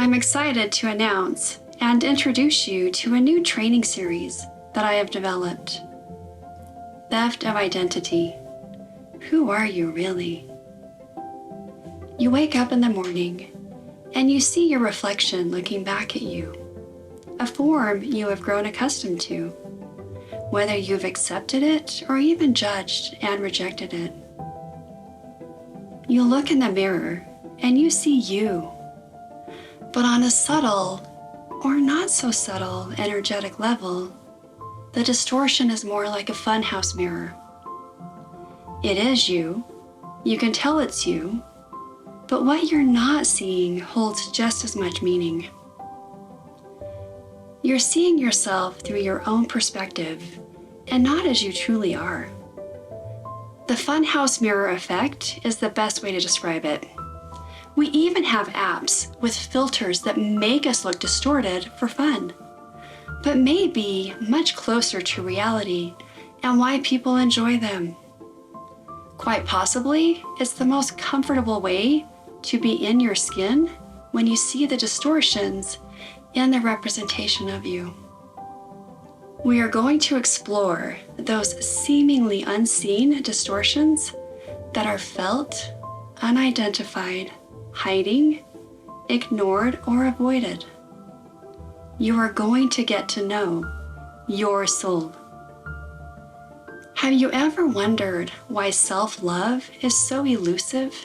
I'm excited to announce and introduce you to a new training series that I have developed. Theft of Identity. Who are you really? You wake up in the morning and you see your reflection looking back at you, a form you have grown accustomed to, whether you've accepted it or even judged and rejected it. You look in the mirror and you see you, but on a subtle or not so subtle energetic level, the distortion is more like a funhouse mirror. It is you, you can tell it's you, but what you're not seeing holds just as much meaning. You're seeing yourself through your own perspective and not as you truly are. The funhouse mirror effect is the best way to describe it. We even have apps with filters that make us look distorted for fun, but may be much closer to reality and why people enjoy them. Quite possibly, it's the most comfortable way to be in your skin when you see the distortions in the representation of you. We are going to explore those seemingly unseen distortions that are felt, unidentified, hiding, ignored, or avoided. You are going to get to know your soul. Have you ever wondered why self-love is so elusive?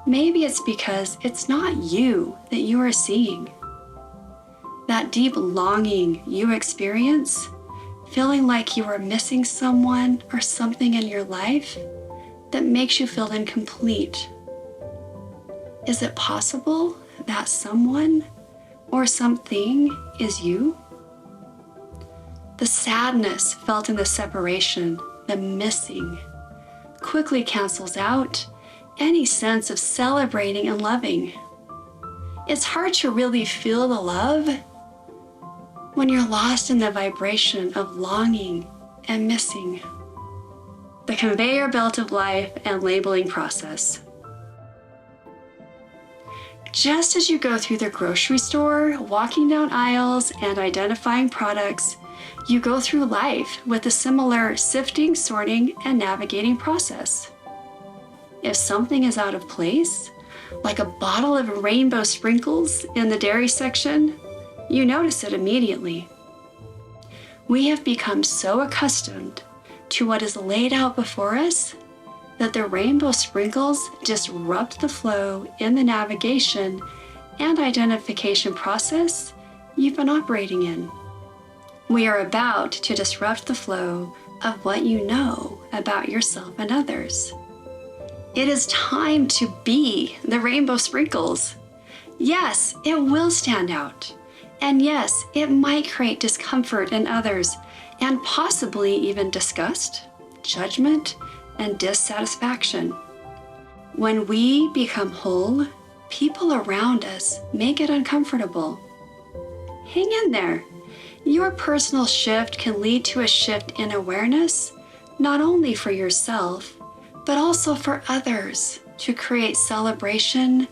Maybe it's because it's not you that you are seeing. That deep longing you experience, feeling like you are missing someone or something in your life that makes you feel incomplete. Is it possible that someone or something is you? The sadness felt in the separation, the missing, quickly cancels out any sense of celebrating and loving. It's hard to really feel the love when you're lost in the vibration of longing and missing. The conveyor belt of life and labeling process. Just as you go through the grocery store, walking down aisles and identifying products, you go through life with a similar sifting, sorting, and navigating process. If something is out of place, like a bottle of rainbow sprinkles in the dairy section, you notice it immediately. We have become so accustomed to what is laid out before us that the rainbow sprinkles disrupt the flow in the navigation and identification process you've been operating in. We are about to disrupt the flow of what you know about yourself and others. It is time to be the rainbow sprinkles. Yes, it will stand out. And yes, it might create discomfort in others and possibly even disgust, judgment, and dissatisfaction. When we become whole, people around us make it uncomfortable. Hang in there. Your personal shift can lead to a shift in awareness, not only for yourself, but also for others, to create celebration,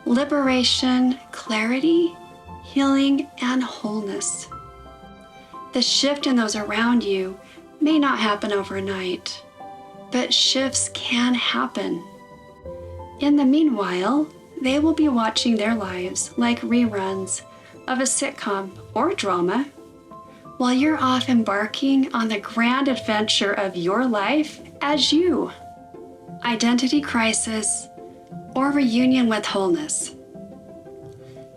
liberation, clarity, healing, and wholeness. The shift in those around you may not happen overnight, but shifts can happen. In the meanwhile, they will be watching their lives like reruns of a sitcom or drama, while you're off embarking on the grand adventure of your life as you. Identity crisis or reunion with wholeness.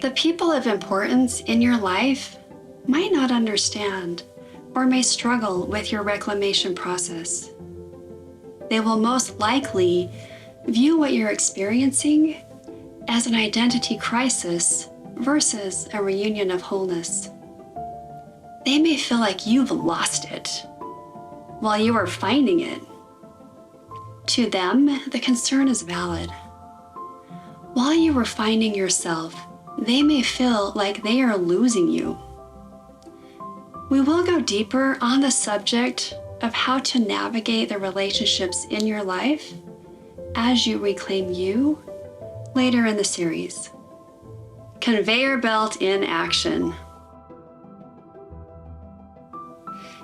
The people of importance in your life might not understand or may struggle with your reclamation process. They will most likely view what you're experiencing as an identity crisis versus a reunion of wholeness. They may feel like you've lost it while you are finding it. To them, the concern is valid. While you are finding yourself, they may feel like they are losing you. We will go deeper on the subject of how to navigate the relationships in your life as you reclaim you later in the series. Conveyor belt in action.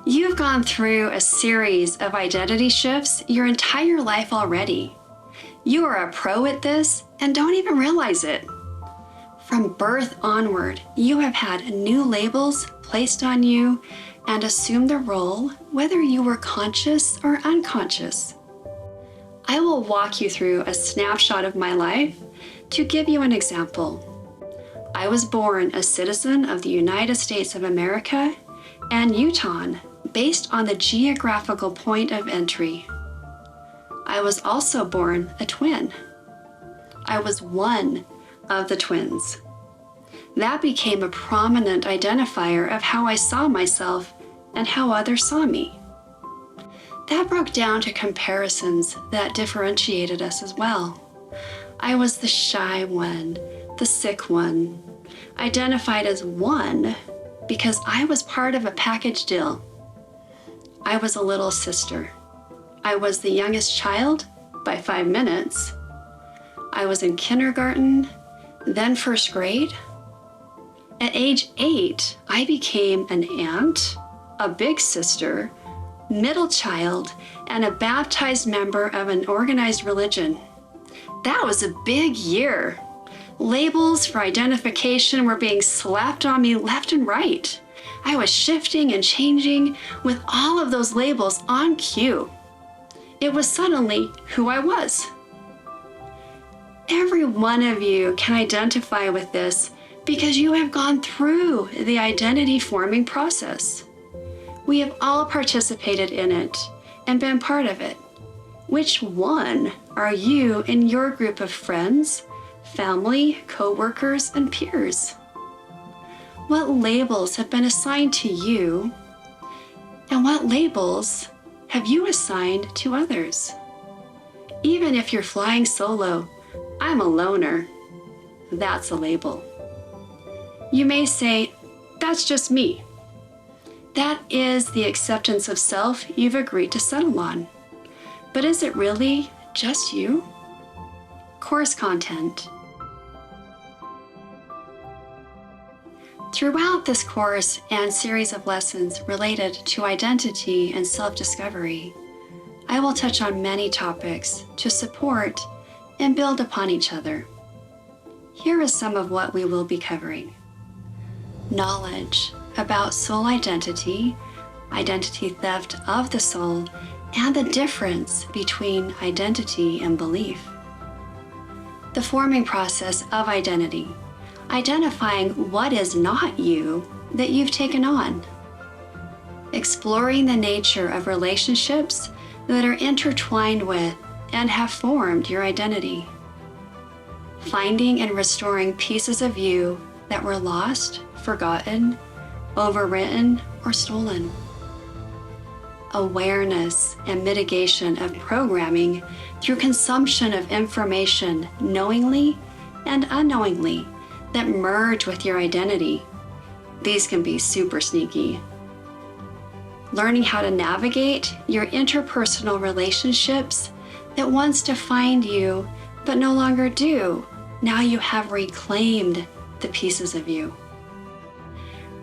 You've gone through a series of identity shifts your entire life already. You are a pro at this and don't even realize it. From birth onward, you have had new labels placed on you and assumed the role whether you were conscious or unconscious. I will walk you through a snapshot of my life to give you an example. I was born a citizen of the United States of America and Utah based on the geographical point of entry. I was also born a twin. I was one of the twins. That became a prominent identifier of how I saw myself and how others saw me. That broke down to comparisons that differentiated us as well. I was the shy one, the sick one, identified as one because I was part of a package deal. I was a little sister. I was the youngest child by 5 minutes. I was in kindergarten, then first grade. At age 8, I became an aunt, a big sister, middle child, and a baptized member of an organized religion. That was a big year. Labels for identification were being slapped on me left and right. I was shifting and changing with all of those labels on cue. It was suddenly who I was. Every one of you can identify with this because you have gone through the identity forming process. We have all participated in it and been part of it. Which one are you in your group of friends, family, co-workers, and peers? What labels have been assigned to you, and what labels have you assigned to others? Even if you're flying solo, I'm a loner. That's a label. You may say, that's just me. That is the acceptance of self you've agreed to settle on. But is it really just you? Course content. Throughout this course and series of lessons related to identity and self-discovery, I will touch on many topics to support and build upon each other. Here is some of what we will be covering. Knowledge about soul identity, identity theft of the soul, and the difference between identity and belief. The forming process of identity, identifying what is not you that you've taken on. Exploring the nature of relationships that are intertwined with and have formed your identity. Finding and restoring pieces of you that were lost, forgotten, overwritten, or stolen. Awareness and mitigation of programming through consumption of information knowingly and unknowingly that merge with your identity. These can be super sneaky. Learning how to navigate your interpersonal relationships that once defined you but no longer do. Now you have reclaimed the pieces of you.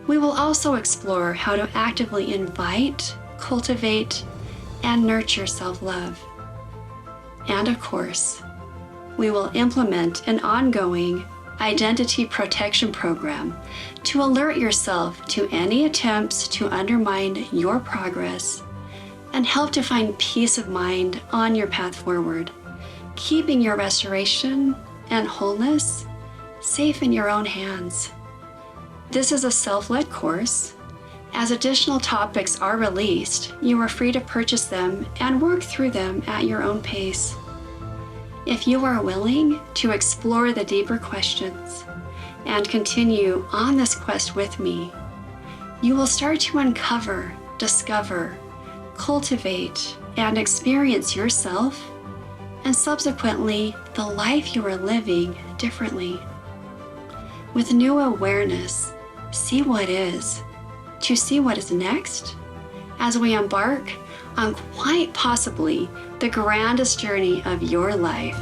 We will also explore how to actively invite, cultivate, and nurture self-love. And of course, we will implement an ongoing identity protection program to alert yourself to any attempts to undermine your progress and help to find peace of mind on your path forward, keeping your restoration and wholeness safe in your own hands. This is a self-led course. As additional topics are released, you are free to purchase them and work through them at your own pace. If you are willing to explore the deeper questions and continue on this quest with me, you will start to uncover, discover, cultivate, and experience yourself and subsequently the life you are living differently. With new awareness, see what is, to see what is next as we embark on quite possibly the grandest journey of your life.